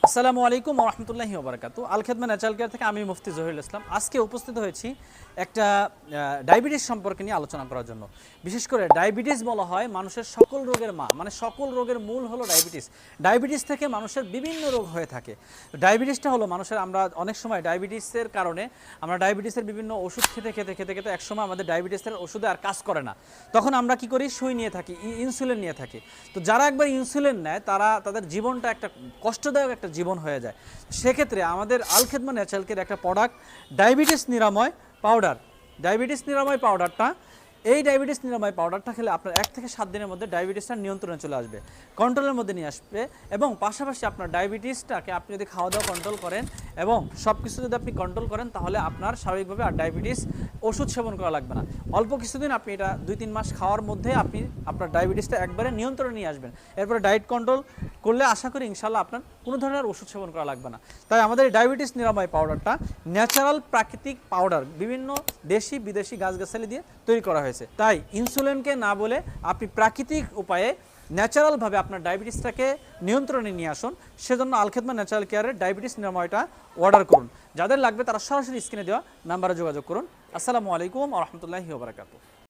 আসসালামু আলাইকুম ওয়া রাহমাতুল্লাহি ওয়া বারাকাতুহু। আল খেদমা ন্যাচারাল কেয়ার থেকে আমি মুফতি জহিরুল ইসলাম আজকে উপস্থিত হয়েছি একটা ডায়াবেটিস সম্পর্কে নিয়ে আলোচনা করার জন্য। বিশেষ করে ডায়াবেটিস বলা হয় মানুষের সকল রোগের মা, মানে সকল রোগের মূল হলো ডায়াবেটিস। ডায়াবেটিস থেকে মানুষের বিভিন্ন রোগ হয়ে থাকে। ডায়াবেটিসটা হলো মানুষের, আমরা অনেক সময় ডায়াবেটিসের কারণে আমরা ডায়াবেটিসের বিভিন্ন ওষুধ খেতে খেতে খেতে খেতে একসময় আমাদের ডায়াবেটিসের ওষুধে আর কাজ করে না। তখন আমরা কি করি, সুই নিয়ে থাকি, ইনসুলিন নিয়ে থাকি। তো যারা একবার ইনসুলিন নেয় তাদের জীবনটা একটা কষ্টদায়ক একটা জীবন হয়ে যায়। সেক্ষেত্রে আমাদের আল খেদমা ন্যাচারাল কেয়ার একটা প্রোডাক্ট ডায়াবেটিস নিরাময় পাউডার। ডায়াবেটিস নিরাময় পাউডারটা, এই ডায়াবেটিস নিরাময় পাউডারটা খেলে আপনার 1 থেকে 7 দিনের মধ্যে ডায়াবেটিসটা নিয়ন্ত্রণে চলে আসবে, কন্ট্রোলের মধ্যে নিয়ে আসবে। এবং পাশাপাশি আপনার ডায়াবেটিসটাকে আপনি যদি খাওয়া দাওয়া কন্ট্রোল করেন এবং সব কিছু যদি আপনি কন্ট্রোল করেন, তাহলে আপনার স্বাভাবিকভাবে আর ডায়াবেটিস ওষুধ সেবন করা লাগবে না। অল্প কিছুদিন আপনি এটা 2-3 মাস খাওয়ার মধ্যে আপনি আপনার ডায়াবেটিসটা একবারে নিয়ন্ত্রণে নিয়ে আসবেন। এরপরে ডায়েট কন্ট্রোল করলে আশা করি ইনশাল্লাহ আপনার কোনো ধরনের ওষুধ সেবন করা লাগবে না। তাই আমাদের এই ডায়াবেটিস নিরাময় পাউডারটা ন্যাচারাল প্রাকৃতিক পাউডার, বিভিন্ন দেশি বিদেশি গাছগাছালি দিয়ে তৈরি করা হয়েছে। তাই ইনসুলিনকে না বলে আপনি প্রাকৃতিক উপায়ে ন্যাচারালভাবে আপনার ডায়াবেটিসটাকে নিয়ন্ত্রণে নিয়ে আসুন। সেজন্য আল খেদমা ন্যাচারাল কেয়ারের ডায়াবেটিস নিরাময়টা অর্ডার করুন। যাদের লাগবে তারা সরাসরি স্ক্রিনে দেওয়া নাম্বারে যোগাযোগ করুন। আসসালামু আলাইকুম ওয়া রাহমাতুল্লাহি ওয়া বারাকাতুহু।